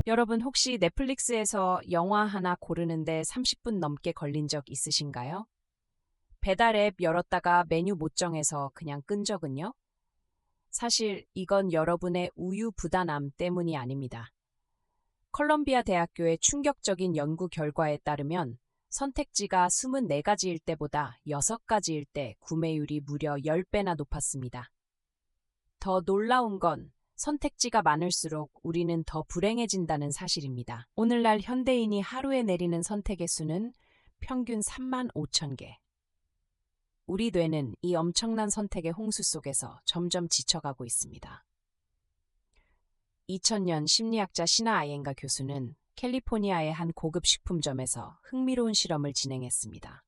여러분 혹시 넷플릭스에서 영화 하나 고르는데 30분 넘게 걸린 적 있으신가요? 배달 앱 열었다가 메뉴 못 정해서 그냥 끈 적은요? 사실 이건 여러분의 우유 부단함 때문이 아닙니다. 컬럼비아 대학교의 충격적인 연구 결과에 따르면 선택지가 24가지일 때보다 6가지일 때 구매율이 무려 10배나 높았습니다. 더 놀라운 건 선택지가 많을수록 우리는 더 불행해진다는 사실입니다. 오늘날 현대인이 하루에 내리는 선택의 수는 평균 3만 5천 개. 우리 뇌는 이 엄청난 선택의 홍수 속에서 점점 지쳐가고 있습니다. 2000년 심리학자 시나 아이엔가 교수는 캘리포니아의 한 고급 식품점에서 흥미로운 실험을 진행했습니다.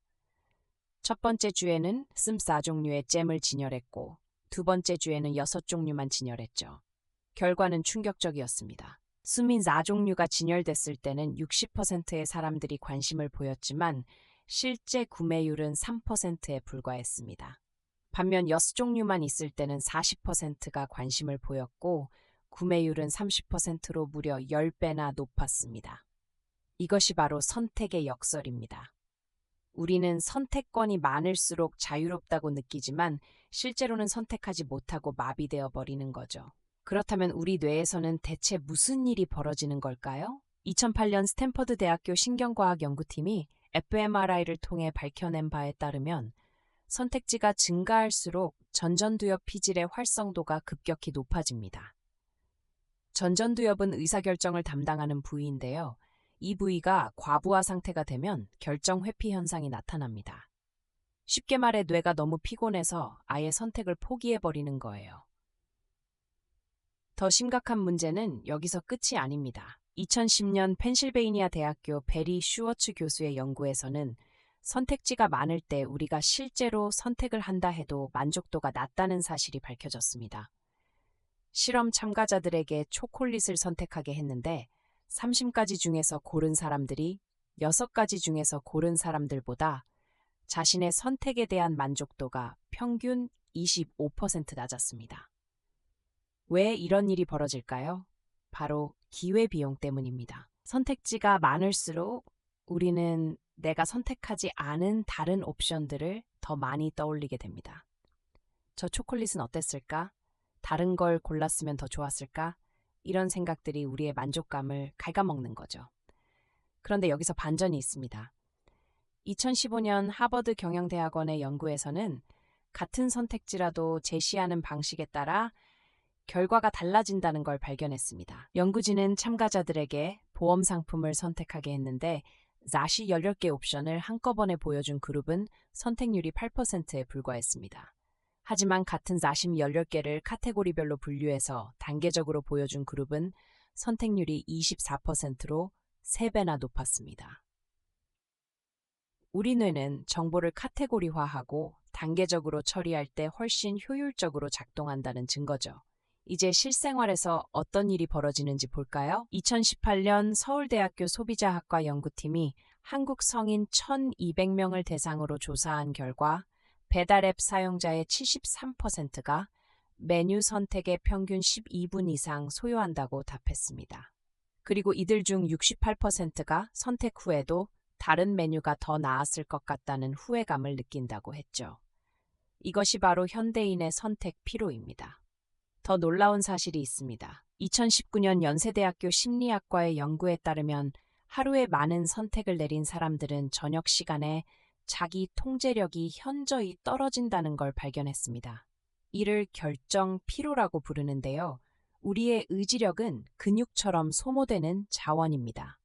첫 번째 주에는 4종류의 잼을 진열했고 두 번째 주에는 6종류만 진열했죠. 결과는 충격적이었습니다. 수민 4종류가 진열됐을 때는 60%의 사람들이 관심을 보였지만 실제 구매율은 3%에 불과했습니다. 반면 6종류만 있을 때는 40%가 관심을 보였고 구매율은 30%로 무려 10배나 높았습니다. 이것이 바로 선택의 역설입니다. 우리는 선택권이 많을수록 자유롭다고 느끼지만 실제로는 선택하지 못하고 마비되어 버리는 거죠. 그렇다면 우리 뇌에서는 대체 무슨 일이 벌어지는 걸까요? 2008년 스탠퍼드 대학교 신경과학 연구팀이 fMRI를 통해 밝혀낸 바에 따르면 선택지가 증가할수록 전전두엽 피질의 활성도가 급격히 높아집니다. 전전두엽은 의사결정을 담당하는 부위인데요. 이 부위가 과부하 상태가 되면 결정 회피 현상이 나타납니다. 쉽게 말해 뇌가 너무 피곤해서 아예 선택을 포기해버리는 거예요. 더 심각한 문제는 여기서 끝이 아닙니다. 2010년 펜실베이니아 대학교 베리 슈워츠 교수의 연구에서는 선택지가 많을 때 우리가 실제로 선택을 한다 해도 만족도가 낮다는 사실이 밝혀졌습니다. 실험 참가자들에게 초콜릿을 선택하게 했는데 30가지 중에서 고른 사람들이 6가지 중에서 고른 사람들보다 자신의 선택에 대한 만족도가 평균 25% 낮았습니다. 왜 이런 일이 벌어질까요? 바로 기회비용 때문입니다. 선택지가 많을수록 우리는 내가 선택하지 않은 다른 옵션들을 더 많이 떠올리게 됩니다. 저 초콜릿은 어땠을까? 다른 걸 골랐으면 더 좋았을까? 이런 생각들이 우리의 만족감을 갉아먹는 거죠. 그런데 여기서 반전이 있습니다. 2015년 하버드 경영대학원의 연구에서는 같은 선택지라도 제시하는 방식에 따라 결과가 달라진다는 걸 발견했습니다. 연구진은 참가자들에게 보험 상품을 선택하게 했는데 자시 18개 옵션을 한꺼번에 보여준 그룹은 선택률이 8%에 불과했습니다. 하지만 같은 자심 18개를 카테고리별로 분류해서 단계적으로 보여준 그룹은 선택률이 24%로 3배나 높았습니다. 우리 뇌는 정보를 카테고리화하고 단계적으로 처리할 때 훨씬 효율적으로 작동한다는 증거죠. 이제 실생활에서 어떤 일이 벌어지는지 볼까요? 2018년 서울대학교 소비자학과 연구팀이 한국 성인 1,200명을 대상으로 조사한 결과 배달앱 사용자의 73%가 메뉴 선택에 평균 12분 이상 소요한다고 답했습니다. 그리고 이들 중 68%가 선택 후에도 다른 메뉴가 더 나았을 것 같다는 후회감을 느낀다고 했죠. 이것이 바로 현대인의 선택 피로입니다. 더 놀라운 사실이 있습니다. 2019년 연세대학교 심리학과의 연구에 따르면 하루에 많은 선택을 내린 사람들은 저녁 시간에 자기 통제력이 현저히 떨어진다는 걸 발견했습니다. 이를 결정 피로라고 부르는데요. 우리의 의지력은 근육처럼 소모되는 자원입니다.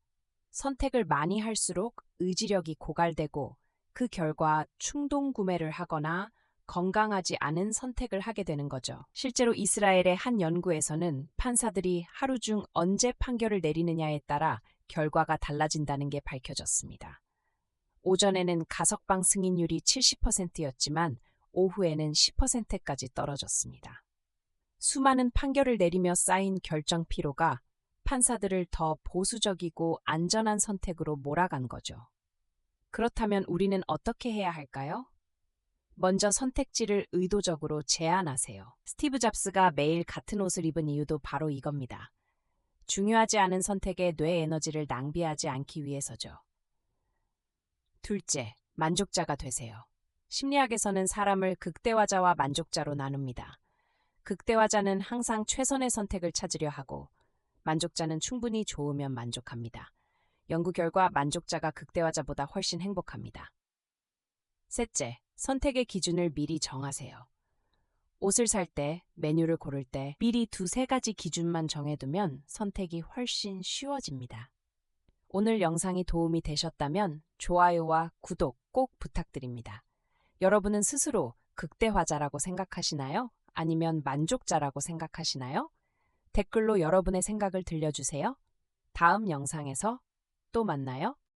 선택을 많이 할수록 의지력이 고갈되고 그 결과 충동 구매를 하거나 건강하지 않은 선택을 하게 되는 거죠. 실제로 이스라엘의 한 연구에서는 판사들이 하루 중 언제 판결을 내리느냐에 따라 결과가 달라진다는 게 밝혀졌습니다. 오전에는 가석방 승인율이 70%였지만 오후에는 10%까지 떨어졌습니다. 수많은 판결을 내리며 쌓인 결정 피로가 판사들을 더 보수적이고 안전한 선택으로 몰아간 거죠. 그렇다면 우리는 어떻게 해야 할까요? 먼저 선택지를 의도적으로 제한하세요. 스티브 잡스가 매일 같은 옷을 입은 이유도 바로 이겁니다. 중요하지 않은 선택에 뇌 에너지를 낭비하지 않기 위해서죠. 둘째, 만족자가 되세요. 심리학에서는 사람을 극대화자와 만족자로 나눕니다. 극대화자는 항상 최선의 선택을 찾으려 하고, 만족자는 충분히 좋으면 만족합니다. 연구 결과 만족자가 극대화자보다 훨씬 행복합니다. 셋째, 선택의 기준을 미리 정하세요. 옷을 살 때, 메뉴를 고를 때 미리 두세 가지 기준만 정해두면 선택이 훨씬 쉬워집니다. 오늘 영상이 도움이 되셨다면 좋아요와 구독 꼭 부탁드립니다. 여러분은 스스로 극대화자라고 생각하시나요? 아니면 만족자라고 생각하시나요? 댓글로 여러분의 생각을 들려주세요. 다음 영상에서 또 만나요.